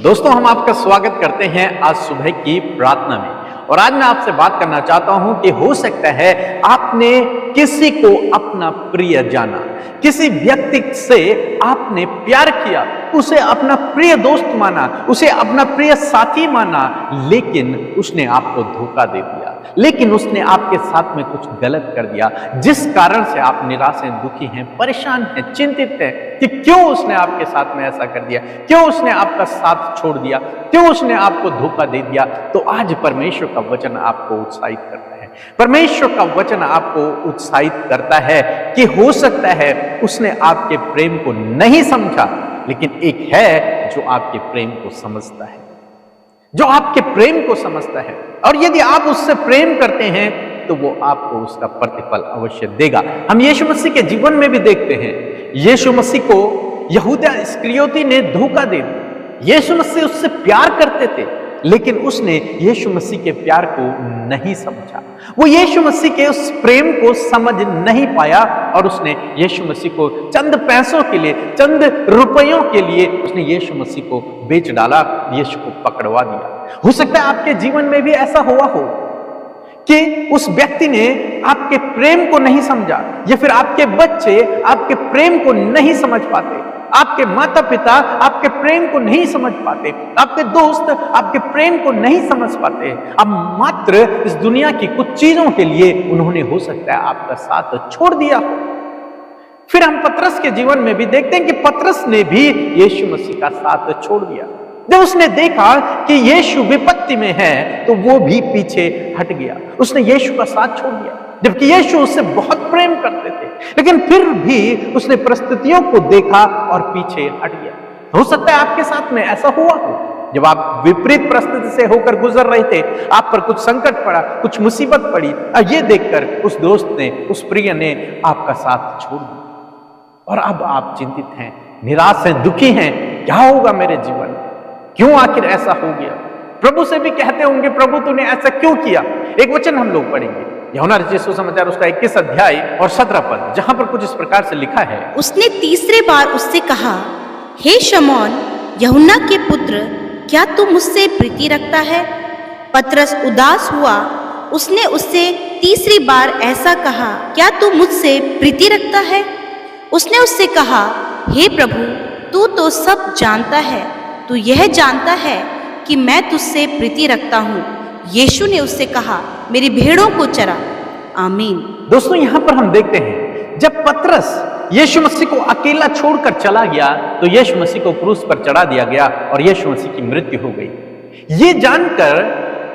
दोस्तों, हम आपका स्वागत करते हैं आज सुबह की प्रार्थना में। और आज मैं आपसे बात करना चाहता हूं कि हो सकता है आपने किसी को अपना प्रिय जाना, किसी व्यक्ति से आपने प्यार किया, उसे अपना प्रिय दोस्त माना, उसे अपना प्रिय साथी माना, लेकिन उसने आपको धोखा दे दिया, लेकिन उसने आपके साथ में कुछ गलत कर दिया, जिस कारण से आप निराश हैं, दुखी हैं, परेशान हैं, चिंतित हैं कि क्यों उसने आपके साथ में ऐसा कर दिया, क्यों उसने आपका साथ छोड़ दिया, क्यों उसने आपको धोखा दे दिया। तो आज परमेश्वर का वचन आपको उत्साहित करता है। परमेश्वर का वचन आपको उत्साहित करता है कि हो सकता है उसने आपके प्रेम को नहीं समझा, लेकिन एक है जो आपके प्रेम को समझता है, जो आपके प्रेम को समझता है। और यदि आप उससे प्रेम करते हैं तो वो आपको उसका प्रतिफल अवश्य देगा। हम यीशु मसीह के जीवन में भी देखते हैं, यीशु मसीह को यहूदा इस्करियोती ने धोखा दे दिया। यीशु मसीह उससे प्यार करते थे, लेकिन उसने यीशु मसीह के प्यार को नहीं समझा। वो यीशु मसीह के उस प्रेम को समझ नहीं पाया और उसने यीशु मसीह को चंद पैसों के लिए, चंद रुपयों के लिए उसने यीशु मसीह को बेच डाला, यीशु को पकड़वा दिया। हो सकता है आपके जीवन में भी ऐसा हुआ हो कि उस व्यक्ति ने आपके प्रेम को नहीं समझा, या फिर आपके बच्चे आपके प्रेम को नहीं समझ पाते, आपके माता पिता आपके प्रेम को नहीं समझ पाते, आपके दोस्त आपके प्रेम को नहीं समझ पाते। अब मात्र इस दुनिया की कुछ चीजों के लिए उन्होंने हो सकता है आपका साथ छोड़ दिया हो। फिर हम पतरस के जीवन में भी देखते हैं कि पतरस ने भी यीशु मसीह का साथ छोड़ दिया। जब उसने देखा कि यीशु विपत्ति में है तो वो भी पीछे हट गया, उसने यीशु का साथ छोड़ दिया, जबकि यीशु उससे बहुत प्रेम करते थे, लेकिन फिर भी उसने परिस्थितियों को देखा और पीछे हट गया। हो सकता है आपके साथ में ऐसा हुआ हो, जब आप विपरीत परिस्थिति से होकर गुजर रहे थे, आप पर कुछ संकट पड़ा, कुछ मुसीबत पड़ी, और ये देखकर उस दोस्त ने, उस प्रिय ने आपका साथ छोड़ दिया और अब आप चिंतित हैं, निराश हैं, दुखी हैं, क्या होगा मेरे जीवन, क्यों आखिर ऐसा हो गया। प्रभु से भी कहते होंगे, प्रभु तूने ऐसा क्यों किया। एक वचन हम लोग पढ़ेंगे, यूहन्ना रचित सुसमाचार उसका 21 अध्याय और 17 पद, जहां पर कुछ इस प्रकार से लिखा है। उसने तीसरे बार उससे कहा, हे शमौन यूहन्ना के पुत्र, क्या तू मुझसे प्रीति रखता है? पतरस उदास हुआ। उसने उससे तीसरी बार ऐसा कहा, क्या तू मुझसे प्रीति रखता है? उसने उससे कहा, हे प्रभु, तू तो सब जानता है, तू यह जानता है कि मैं तुझसे प्रीति रखता हूँ। यीशु ने उससे कहा, मेरी भेड़ों को चरा। आमीन। दोस्तों, यहां पर हम देखते हैं, जब पतरस यीशु मसीह को अकेला छोड़कर चला गया तो यीशु मसीह को क्रूस पर चढ़ा दिया गया और यीशु मसीह की मृत्यु हो गई। ये जानकर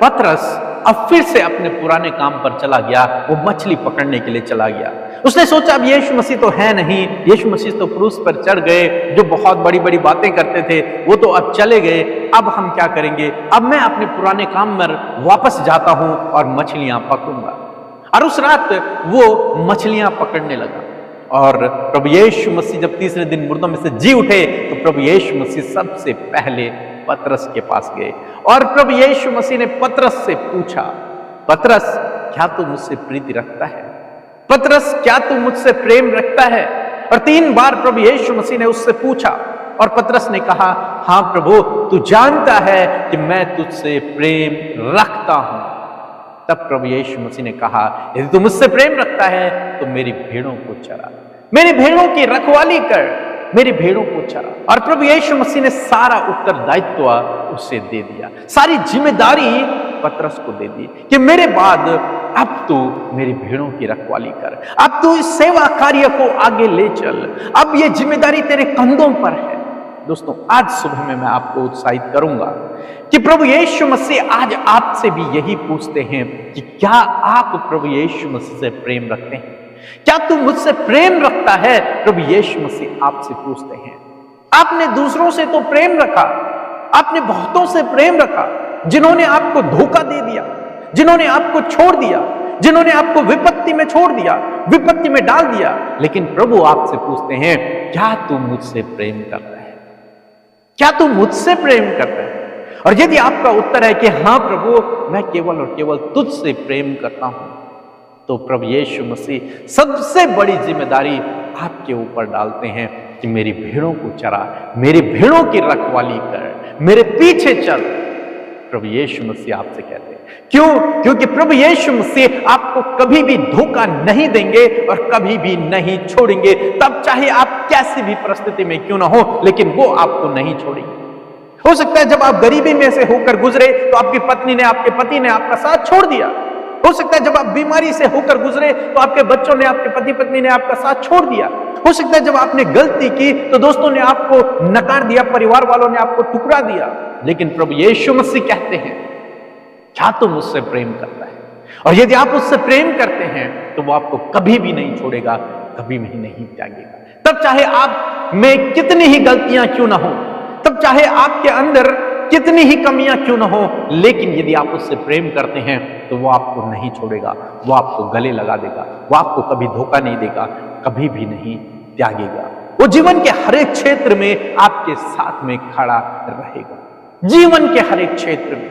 पतरस अब फिर से अपने पुराने काम पर चला गया, वो मछली पकड़ने के लिए चला गया। उसने सोचा अब यीशु मसीह तो है नहीं, यीशु मसीह तो क्रूस पर चढ़ गए, जो बहुत बड़ी बड़ी बातें करते थे वो तो अब चले गए, अब हम क्या करेंगे, अब मैं अपने पुराने काम पर वापस जाता हूं और मछलियां पकड़ूंगा। और उस रात वो मछलियां पकड़ने लगा। और प्रभु यीशु मसीह जब तीसरे दिन मुर्दों में से जी उठे तो प्रभु यीशु मसीह सबसे पहले पतरस के पास गए और प्रभु यीशु मसीह ने पतरस से पूछा, पतरस, क्या तू मुझसे प्रीति रखता है? पतरस, क्या तू मुझसे प्रेम रखता है? और 3 बार प्रभु यीशु मसीह ने उससे पूछा और पतरस ने कहा, हाँ प्रभु, तू जानता है कि मैं तुझसे प्रेम रखता हूं। तब प्रभु यीशु मसीह ने कहा, यदि तू मुझसे प्रेम रखता है तो मेरी भेड़ों को चरा, मेरी भेड़ों की रखवाली कर, मेरी भेड़ों को चरा। और प्रभु यीशु मसीह ने सारा उत्तरदायित्व उसे दे दिया, सारी जिम्मेदारी पतरस को दे दी कि मेरे बाद अब तू मेरी भेड़ों की रखवाली कर, अब तू इस सेवा कार्य को आगे ले चल, अब ये जिम्मेदारी तेरे कंधों पर है। दोस्तों, आज सुबह में मैं आपको उत्साहित करूंगा कि प्रभु यीशु मसीह आज आपसे भी यही पूछते हैं कि क्या आप प्रभु यीशु मसीह से प्रेम रखते हैं? क्या तू मुझसे प्रेम रखता है? प्रभु यीशु मसीह आपसे पूछते हैं। आपने दूसरों से तो प्रेम रखा, आपने बहुतों से प्रेम रखा, जिन्होंने आपको धोखा दे दिया, जिन्होंने आपको छोड़ दिया, जिन्होंने आपको विपत्ति में छोड़ दिया, विपत्ति में डाल दिया, लेकिन प्रभु आपसे पूछते हैं, क्या तू मुझसे प्रेम करता है? क्या तू मुझसे प्रेम करता है? और यदि आपका उत्तर है कि हाँ प्रभु, मैं केवल और केवल तुझसे प्रेम करता हूं, तो प्रभु यीशु मसीह सबसे बड़ी जिम्मेदारी आपके ऊपर डालते हैं कि मेरी भेड़ों को चरा, मेरी भेड़ों की रखवाली कर, मेरे पीछे चल। प्रभु यीशु मसीह आपसे कहते हैं। क्यों? क्योंकि प्रभु यीशु मसीह आपको कभी भी धोखा नहीं देंगे और कभी भी नहीं छोड़ेंगे। तब चाहे आप कैसी भी परिस्थिति में क्यों ना हो, लेकिन वो आपको नहीं छोड़ेंगे। हो सकता है जब आप गरीबी में से होकर गुजरे तो आपकी पत्नी ने, आपके पति ने आपका साथ छोड़ दिया। हो सकता है जब आप बीमारी से होकर गुजरे तो आपके बच्चों ने, आपके पति पत्नी ने आपका साथ छोड़ दिया। हो सकता है जब आपने गलती की तो दोस्तों ने आपको नकार दिया, परिवार वालों ने आपको ठुकरा दिया। लेकिन प्रभु यीशु मसीह कहते हैं, क्या तुम मुझसे प्रेम करता है? और यदि आप उससे प्रेम करते हैं तो वो आपको कभी भी नहीं छोड़ेगा, कभी भी नहीं त्यागेगा। तब चाहे आप में कितनी ही गलतियां क्यों ना हो, तब चाहे आपके अंदर कितनी ही कमियां क्यों ना हो, लेकिन यदि आप उससे प्रेम करते हैं तो वो आपको नहीं छोड़ेगा, वो आपको गले लगा देगा, वो आपको कभी धोखा नहीं देगा, कभी भी नहीं त्यागेगा। वो जीवन के हर एक क्षेत्र में आपके साथ में खड़ा रहेगा। जीवन के हर एक क्षेत्र में,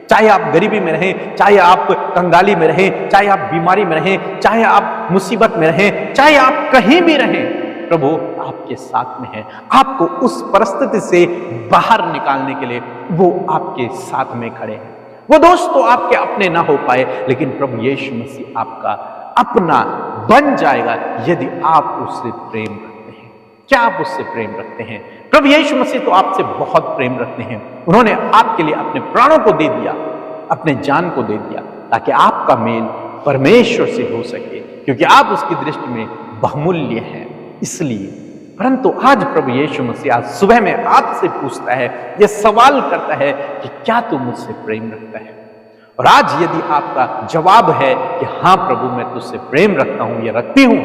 चाहे आप गरीबी में रहें, चाहे आप कंगाली में रहें, चाहे आप बीमारी में रहें, चाहे आप मुसीबत में रहें, चाहे आप कहीं भी रहें, प्रभु आपके साथ में है। आपको उस परिस्थिति से बाहर निकालने के लिए वो आपके साथ में खड़े हैं। वो दोस्त तो आपके अपने ना हो पाए, लेकिन प्रभु यीशु मसीह आपका अपना बन जाएगा यदि आप उससे प्रेम रखते हैं। क्या आप उससे प्रेम रखते हैं? प्रभु यीशु मसीह तो आपसे बहुत प्रेम रखते हैं। उन्होंने आपके लिए अपने प्राणों को दे दिया, अपने जान को दे दिया, ताकि आपका मेल परमेश्वर से हो सके, क्योंकि आप उसकी दृष्टि में बहुमूल्य हैं। इसलिए परंतु आज प्रभु यीशु मसीह आज सुबह में आपसे पूछता है, यह सवाल करता है कि क्या तू मुझसे प्रेम रखता है? और आज यदि आपका जवाब है कि हाँ प्रभु मैं तुझसे प्रेम रखता हूं या रखती हूं,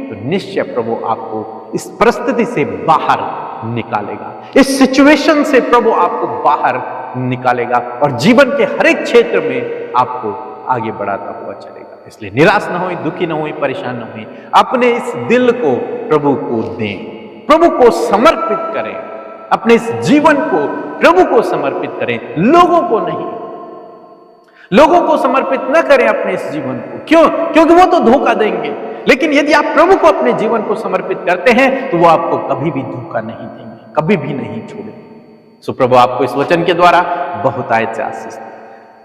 तो निश्चय प्रभु आपको इस परिस्थिति से बाहर निकालेगा, इस सिचुएशन से प्रभु आपको बाहर निकालेगा और जीवन के हर एक क्षेत्र में आपको आगे बढ़ाता हुआ चलेगा। इसलिए निराश ना होए, दुखी ना होए, परेशान ना होए, अपने इस दिल को प्रभु को दें, प्रभु को समर्पित करें, अपने इस जीवन को प्रभु को समर्पित करें, लोगों को नहीं। लोगों को समर्पित न करें अपने इस जीवन को। क्यों? क्योंकि वो तो धोखा देंगे। लेकिन यदि आप प्रभु को अपने जीवन को समर्पित करते हैं तो वो आपको कभी भी धोखा नहीं देंगे, कभी भी नहीं छोड़ेंगे। सो प्रभु आपको इस वचन के द्वारा बहुत आयत से आशीष दे।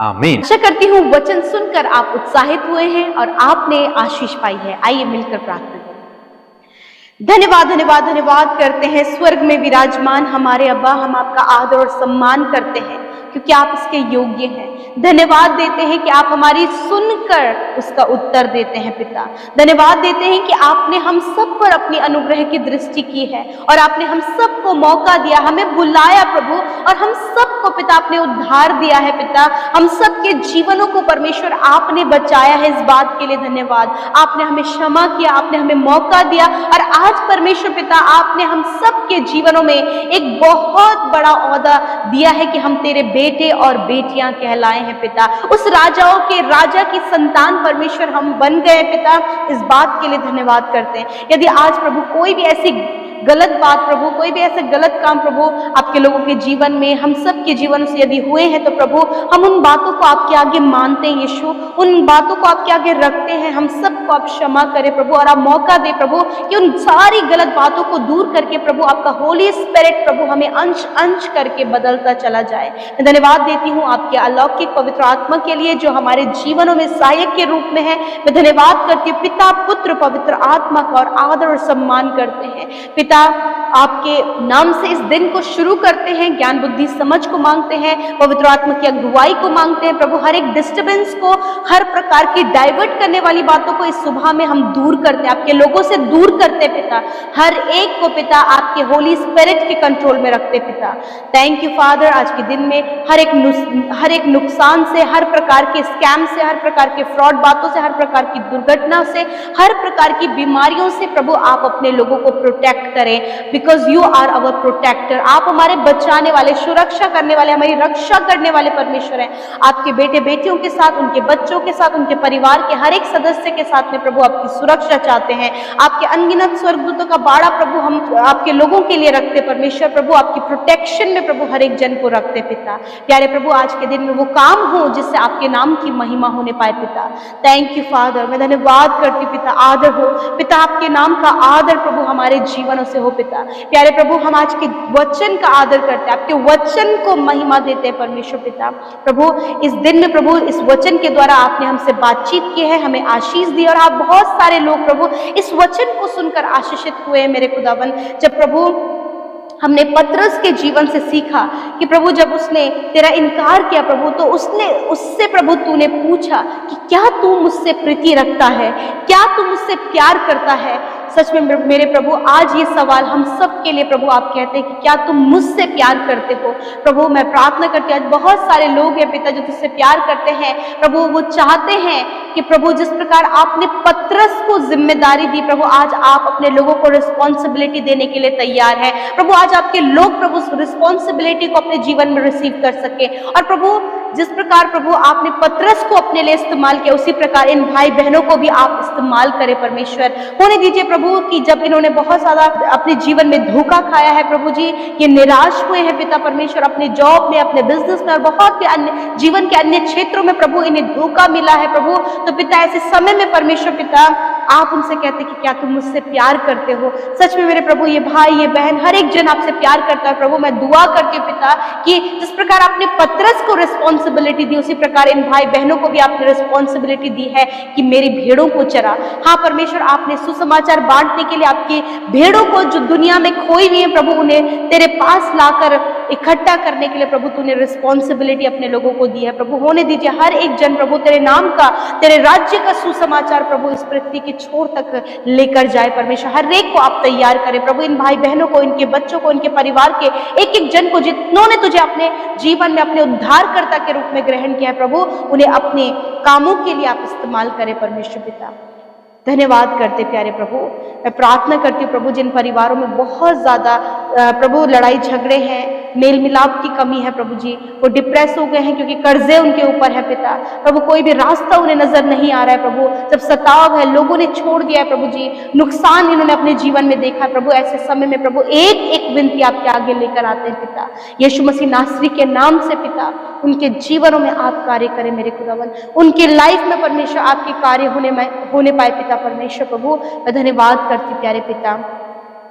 आमीन। आशा करती हूँ वचन सुनकर आप उत्साहित हुए हैं और आपने आशीष पाई है। आइए मिलकर प्रार्थना करें। धन्यवाद धन्यवाद धन्यवाद करते हैं स्वर्ग में विराजमान हमारे अब्बा, हम आपका आदर और सम्मान करते हैं क्योंकि आप इसके योग्य हैं। धन्यवाद देते हैं कि आप हमारी सुनकर उसका उत्तर देते हैं पिता। धन्यवाद देते हैं कि आपने हम सब पर अपनी अनुग्रह की दृष्टि की है और आपने हम सबको मौका दिया, हमें बुलाया प्रभु, और हम सबको पिता आपने उद्धार दिया है पिता। हम सबके जीवनों को परमेश्वर आपने बचाया है, इस बात के लिए धन्यवाद। आपने हमें क्षमा किया, आपने हमें मौका दिया और आज परमेश्वर पिता आपने हम सबके जीवनों में एक बहुत बड़ा ओहदा दिया है कि हम तेरे बेटे और बेटियां कहलाए हैं पिता। उस राजाओं के राजा की संतान परमेश्वर हम बन गए पिता, इस बात के लिए धन्यवाद करते हैं। यदि आज प्रभु कोई भी ऐसी गलत बात प्रभु, कोई भी ऐसे गलत काम प्रभु आपके लोगों के जीवन में, हम सब के जीवन से यदि हुए हैं तो प्रभु हम उन बातों को आपके आगे मानते हैं यीशु, उन बातों को आपके आगे रखते हैं। हम सबको आप क्षमा करें प्रभु और आप मौका दे प्रभु कि उन सारी गलत बातों को दूर करके प्रभु आपका होली स्पिरिट प्रभु हमें अंश अंश करके बदलता चला जाए। मैं धन्यवाद देती हूँ आपके अलौकिक पवित्र आत्मा के लिए जो हमारे जीवनों में सहायक के रूप में है। मैं धन्यवाद करती हूँ पिता पुत्र पवित्र आत्मा का और आदर और सम्मान करते हैं पिता। आपके नाम से इस दिन को शुरू करते हैं, ज्ञान बुद्धि समझ को मांगते हैं, पवित्र आत्मा की अगुवाई को मांगते हैं प्रभु। हर एक डिस्टर्बेंस को, हर प्रकार की डाइवर्ट करने वाली बातों को इस सुबह में हम दूर करते हैं, आपके लोगों से दूर करते पिता। हर एक को पिता आपके होली स्पिरिट के कंट्रोल में रखते पिता। Thank you father. आज के दिन में हर एक नुकसान से, हर प्रकार के स्कैम से, हर प्रकार के फ्रॉड बातों से, हर प्रकार की दुर्घटना से, हर प्रकार की बीमारियों से प्रभु आप अपने लोगों को प्रोटेक्ट करें, because you are our protector. आप हमारे बचाने वाले, सुरक्षा करने वाले, हमारी रक्षा करने वाले परमेश्वर हैं। आपके बेटे बेटियों के साथ, उनके बच्चों के साथ, उनके परिवार के हर एक सदस्य के साथ में प्रभु आपकी सुरक्षा चाहते हैं। आपके अनगिनत स्वर्गदूतों का बाड़ा प्रभु हम आपके लोगों के लिए रखते परमेश्वर प्रभु, आपकी प्रोटेक्शन में प्रभु हर एक जन को रखते पिता। प्यारे प्रभु आज के दिन में वो काम हो जिससे आपके नाम की महिमा होने पाए पिता। Thank you father. मैं धन्यवाद करती पिता। आदर हो पिता, आपके नाम का आदर प्रभु हमारे जीवनों से हो पिता। प्यारे प्रभु, हम आज के वचन का आदर करते हैं, आपके वचन को महिमा देते हैं परमेश्वर पिता। प्रभु, इस दिन में प्रभु इस वचन के द्वारा आपने हमसे बातचीत की है, हमें आशीष दी, और आप बहुत सारे लोग प्रभु इस वचन को सुनकर आशीषित हुए हैं मेरे खुदावन। जब प्रभु हमने पतरस के जीवन से सीखा कि प्रभु जब उसने तेरा इनकार किया प्रभु, तो उससे प्रभु तूने पूछा कि क्या तू मुझसे प्रीति रखता है, क्या तू मुझसे प्यार करता है। सच में मेरे प्रभु, आज ये सवाल हम सब के लिए प्रभु आप कहते हैं कि क्या तुम मुझसे प्यार करते हो। प्रभु, मैं प्रार्थना करती हूँ, आज बहुत सारे लोग हैं पिता जो तुझसे प्यार करते हैं प्रभु, वो चाहते हैं कि प्रभु जिस प्रकार आपने पतरस को जिम्मेदारी दी प्रभु, आज आप अपने लोगों को रिस्पॉन्सिबिलिटी देने के लिए तैयार है प्रभु। आज आपके लोग प्रभु रिस्पॉन्सिबिलिटी को अपने जीवन में रिसीव कर सके, और प्रभु जिस प्रकार प्रभु आपने पतरस को अपने लिए इस्तेमाल किया, उसी प्रकार इन भाई बहनों को भी आप इस्तेमाल करें परमेश्वर। होने दीजिए प्रभु कि जब इन्होंने बहुत ज्यादा अपने जीवन में धोखा खाया है प्रभु जी, ये निराश हुए हैं पिता परमेश्वर, अपने जॉब में, अपने बिजनेस में और बहुत भी अन्य जीवन के अन्य क्षेत्रों में प्रभु इन्हें धोखा मिला है प्रभु। तो पिता ऐसे समय में परमेश्वर पिता आप उनसे कहते कि क्या तुम मुझसे प्यार करते हो। सच में मेरे प्रभु ये भाई ये बहन हर एक जन आपसे प्यार करता है प्रभु। मैं दुआ करती हूँ पिता कि जिस प्रकार आपने पतरस को रिस्पॉन्सिबिलिटी दी, उसी प्रकार इन भाई बहनों को भी आपने रिस्पॉन्सिबिलिटी दी है कि मेरी भेड़ों को चरा। हाँ परमेश्वर, आपने सुसमाचार बांटने के लिए आपकी भेड़ों को जो दुनिया में खोई हुई है प्रभु, उन्हें तेरे पास लाकर इकट्ठा करने के लिए प्रभु तूने रिस्पॉन्सिबिलिटी अपने लोगों को दी है प्रभु। होने दीजिए हर एक जन प्रभु तेरे नाम का, तेरे राज्य का सुसमाचार प्रभु इस पृथ्वी के छोर तक लेकर जाए परमेश्वर। हर एक को आप तैयार करें प्रभु, इन भाई बहनों को, इनके बच्चों को, इनके परिवार के एक एक जन को जिन्होंने तुझे अपने जीवन में अपने उद्धारकर्ता के रूप में ग्रहण किया है प्रभु, उन्हें अपने कामों के लिए आप इस्तेमाल करें परमेश्वर पिता। धन्यवाद करते प्यारे प्रभु। मैं प्रार्थना करती हूँ प्रभु जिन परिवारों में बहुत ज्यादा प्रभु लड़ाई झगड़े हैं, मेल मिलाप की कमी है प्रभु जी, वो डिप्रेस हो गए हैं क्योंकि कर्जे उनके ऊपर है पिता। प्रभु कोई भी रास्ता उन्हें नजर नहीं आ रहा है प्रभु, जब सताव है, लोगों ने छोड़ दिया है प्रभु जी, नुकसान इन्होंने अपने जीवन में देखा है प्रभु। ऐसे समय में प्रभु एक एक विनती आपके आगे लेकर आते हैं पिता, यीशु मसीह नासरी के नाम से पिता उनके जीवनों में आप कार्य करें मेरे खुदावन, उनके लाइफ में परमेश्वर आपके कार्य होने पाए पिता परमेश्वर। प्रभु मैं धन्यवाद करती प्यारे पिता,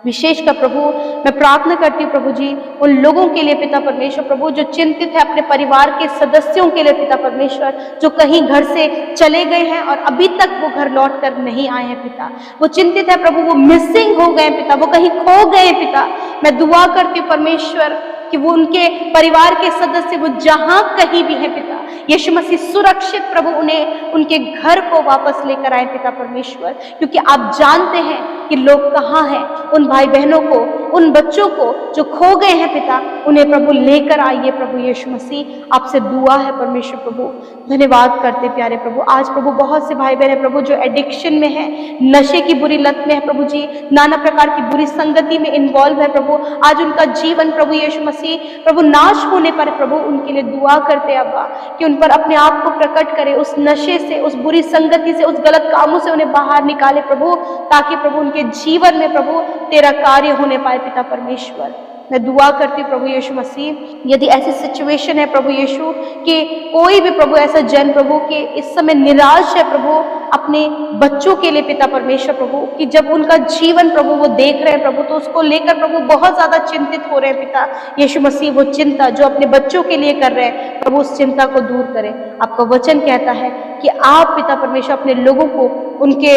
विशेष का प्रभु मैं प्रार्थना करती हूँ प्रभु जी उन लोगों के लिए पिता परमेश्वर प्रभु जो चिंतित है, अपने परिवार के सदस्यों के लिए पिता परमेश्वर, जो कहीं घर से चले गए हैं और अभी तक वो घर लौट कर नहीं आए हैं पिता। वो चिंतित है प्रभु, वो मिसिंग हो गए पिता, वो कहीं खो गए पिता। मैं दुआ करती हूँ परमेश्वर कि वो उनके परिवार के सदस्य वो जहां कहीं भी है पिता, यीशु मसीह सुरक्षित प्रभु उन्हें उनके घर को वापस लेकर आए पिता परमेश्वर, क्योंकि आप जानते हैं कि लोग कहाँ हैं। उन भाई बहनों को, उन बच्चों को जो खो गए हैं पिता, उन्हें प्रभु लेकर आइए प्रभु यीशु मसीह, आपसे दुआ है परमेश्वर प्रभु। धन्यवाद करते प्यारे प्रभु। आज प्रभु बहुत से भाई बहन है प्रभु जो एडिक्शन में है, नशे की बुरी लत में है प्रभु जी, नाना प्रकार की बुरी संगति में इन्वॉल्व है प्रभु। आज उनका जीवन प्रभु यीशु मसीह प्रभु नाश होने पर प्रभु उनके लिए दुआ करते अब्बा कि उन पर अपने आप को प्रकट करे, उस नशे से, उस बुरी संगति से, उस गलत कामों से उन्हें बाहर निकाले प्रभु, ताकि प्रभु उनके जीवन में प्रभु तेरा कार्य होने पाए पिता परमेश्वर। मैं दुआ करती हूँ प्रभु यीशु मसीह, यदि ऐसी सिचुएशन है प्रभु यीशु कि कोई भी प्रभु ऐसा जन प्रभु कि इस समय निराश है प्रभु अपने बच्चों के लिए पिता परमेश्वर प्रभु, कि जब उनका जीवन प्रभु वो देख रहे हैं प्रभु तो उसको लेकर प्रभु बहुत ज्यादा चिंतित हो रहे हैं पिता यीशु मसीह, वो चिंता जो अपने बच्चों के लिए कर रहे हैं प्रभु उस चिंता को दूर करें। आपका वचन कहता है कि आप पिता परमेश्वर अपने लोगों को उनके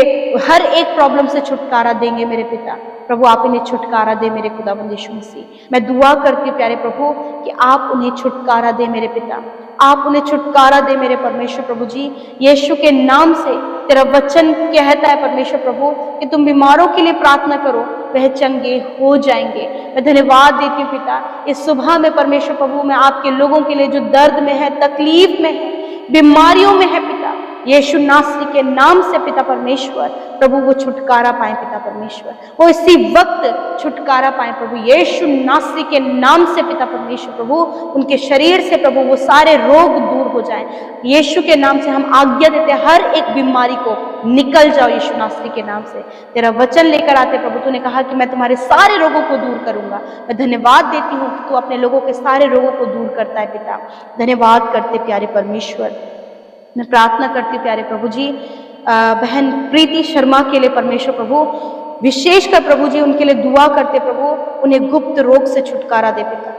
हर एक प्रॉब्लम से छुटकारा देंगे मेरे पिता। प्रभु आप इन्हें छुटकारा दे मेरे खुदावंद यीशु मसीह। मैं दुआ करती हूँ प्यारे प्रभु कि आप उन्हें छुटकारा दे मेरे पिता, आप उन्हें छुटकारा दे मेरे परमेश्वर प्रभु जी, यीशु के नाम से। तेरा वचन कहता है परमेश्वर प्रभु कि तुम बीमारों के लिए प्रार्थना करो, वह चंगे हो जाएंगे। मैं धन्यवाद देती हूँ पिता इस सुबह में परमेश्वर प्रभु, मैं आपके लोगों के लिए जो दर्द में है, तकलीफ में है, बीमारियों में है पिता, यीशु नासरी के नाम से पिता परमेश्वर प्रभु वो छुटकारा पाए पिता परमेश्वर, वो इसी वक्त छुटकारा पाए प्रभु यीशु नासरी के नाम से पिता परमेश्वर प्रभु। उनके शरीर से प्रभु वो सारे रोग दूर हो जाएं यीशु के नाम से। हम आज्ञा देते हैं हर एक बीमारी को निकल जाओ यीशु नासरी के नाम से। तेरा वचन लेकर आते प्रभु, तूने कहा कि मैं तुम्हारे सारे रोगों को दूर करूंगा। मैं धन्यवाद देती हूँ कि तू अपने लोगों के सारे रोगों को दूर करता है पिता। धन्यवाद करते प्यारे परमेश्वर। मैं प्रार्थना करती हूँ प्यारे प्रभु जी बहन प्रीति शर्मा के लिए परमेश्वर प्रभु, विशेषकर प्रभु जी उनके लिए दुआ करते प्रभु, उन्हें गुप्त रोग से छुटकारा दे पिता,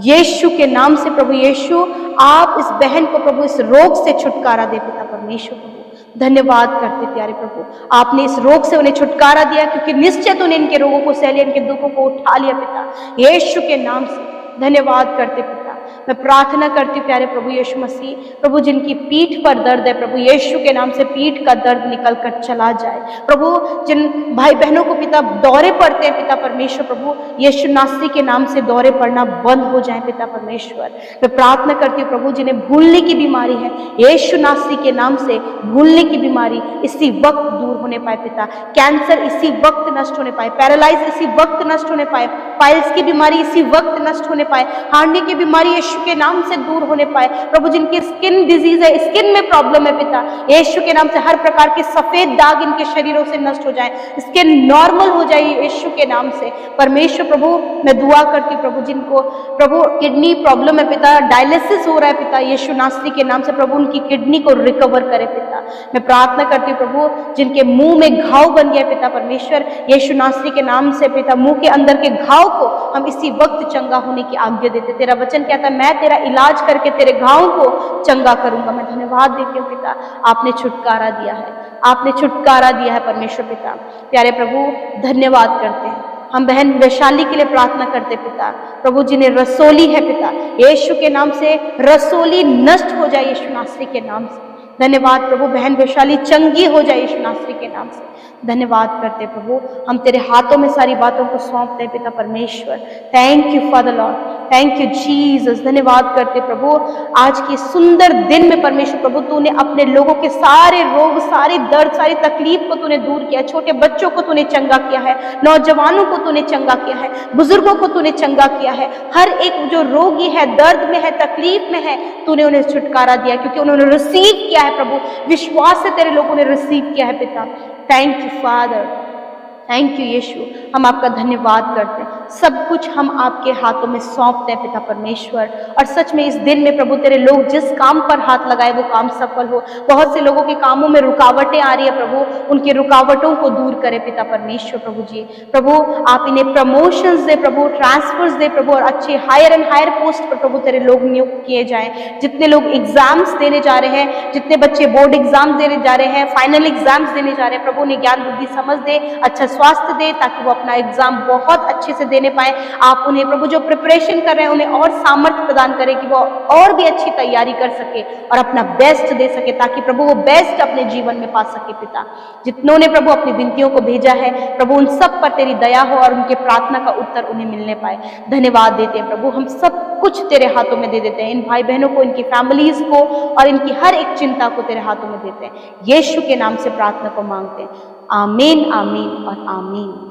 यीशु के नाम से प्रभु यीशु आप इस बहन को प्रभु इस रोग से छुटकारा दे पिता परमेश्वर प्रभु। धन्यवाद करते प्यारे प्रभु, आपने इस रोग से उन्हें छुटकारा दिया क्योंकि निश्चित उन्हें इनके रोगों को सह लिया, इनके दुखों को उठा लिया पिता यीशु के नाम से। धन्यवाद करते पिता, मैं प्रार्थना करती हूँ प्यारे प्रभु यीशु मसीह, प्रभु जिनकी पीठ पर दर्द है प्रभु यीशु के नाम से पीठ का दर्द निकल कर चला जाए प्रभु। जिन भाई बहनों को पिता दौरे पड़ते हैं पिता परमेश्वर प्रभु, यीशु नासरी के नाम से दौरे पड़ना बंद हो जाए पिता परमेश्वर। मैं प्रार्थना करती हूँ प्रभु जिन्हें भूलने की बीमारी है, यीशु नासरी के नाम से भूलने की बीमारी इसी वक्त दूर होने पाए पिता, कैंसर इसी वक्त नष्ट होने पाए, पैरालाइज इसी वक्त नष्ट होने पाए, पाइल्स की बीमारी इसी वक्त नष्ट होने पाए, हार्निया की बीमारी यीशु के नाम से दूर होने पाए प्रभु। जिनकी स्किन डिजीज है, स्किन में प्रॉब्लम है पिता, यीशु के नाम से हर प्रकार के सफेद दाग इनके शरीरों से नष्ट हो जाए, स्किन नॉर्मल हो जाए यीशु के नाम से परमेश्वर प्रभु। मैं दुआ करती हूँ प्रभु जिनको प्रभु किडनी प्रॉब्लम है पिता, डायलिसिस हो रहा है पिता, यीशु नासरी के नाम से प्रभु उनकी किडनी को रिकवर करे पिता। मैं प्रार्थना करती हूँ प्रभु जिनके मुंह में घाव बन गया पिता परमेश्वर, यीशु नासरी के नाम से पिता मुंह के अंदर के घाव को हम इसी वक्त चंगा होने की आज्ञा देते। तेरा वचन कहता है मैं तेरा इलाज करके तेरे घावों को चंगा करूंगा। मैं धन्यवाद देती हूँ पिता, आपने छुटकारा दिया है, आपने छुटकारा दिया है परमेश्वर पिता। प्यारे प्रभु धन्यवाद करते हैं, हम बहन वैशाली के लिए प्रार्थना करते पिता प्रभु जिन्हें रसोली है पिता, यीशु के नाम से रसोली नष्ट हो जाए यीशु नासरी के नाम से। धन्यवाद प्रभु, बहन वैशाली चंगी हो जाए यीशु नासरी के नाम से। धन्यवाद करते प्रभु, हम तेरे हाथों में सारी बातों को सौंपते पिता परमेश्वर। Thank you father Lord, thank you Jesus. धन्यवाद करते प्रभु आज के सुंदर दिन में परमेश्वर प्रभु तूने अपने लोगों के सारे रोग, सारी दर्द, सारी तकलीफ को तूने दूर किया, छोटे बच्चों को तूने चंगा किया है, नौजवानों को तूने चंगा किया है, बुजुर्गों को तूने चंगा किया है, हर एक जो रोगी है, दर्द में है, तकलीफ में है, तूने उन्हें छुटकारा दिया क्योंकि उन्होंने रिसीव किया है प्रभु, विश्वास से तेरे लोगों ने रिसीव किया है पिता। Thank you father, thank you Yeshu, हम आपका धन्यवाद करते हैं। सब कुछ हम आपके हाथों में सौंपते हैं पिता परमेश्वर। और सच में इस दिन में प्रभु तेरे लोग जिस काम पर हाथ लगाए वो काम सफल हो। बहुत से लोगों के कामों में रुकावटें आ रही है प्रभु, उनकी रुकावटों को दूर करे पिता परमेश्वर प्रभु जी। प्रभु आप इन्हें प्रमोशंस दे प्रभु, ट्रांसफर्स दे प्रभु, और अच्छे हायर एंड हायर पोस्ट पर प्रभु तेरे लोग नियुक्त किए जाएं। जितने लोग एग्जाम्स देने जा रहे हैं, जितने बच्चे बोर्ड एग्जाम देने जा रहे हैं, फाइनल एग्जाम्स देने जा रहे हैं, प्रभु उन्हें ज्ञान बुद्धि समझ दे, अच्छा स्वास्थ्य दे ताकि वो अपना एग्जाम बहुत अच्छे से देने पाए। आप उन्हें प्रभु जो प्रिपरेशन कर रहे हैं उन्हें और सामर्थ्य प्रदान करें कि वो और भी अच्छी तैयारी कर सके और अपना बेस्ट दे सके ताकि प्रभु वो बेस्ट अपने जीवन में पा सके पिता। जितनों ने प्रभु अपनी विनतियों को भेजा है प्रभु उन सब पर तेरी दया हो और उनके प्रार्थना का उत्तर उन्हें मिलने पाए। धन्यवाद देते हैं प्रभु, हम सब कुछ तेरे हाथों में दे देते हैं, इन भाई बहनों को, इनकी फैमिलीज को और इनकी हर एक चिंता को तेरे हाथों में देते हैं। यीशु के नाम से प्रार्थना को मांगते हैं, आमीन आमीन और आमीन।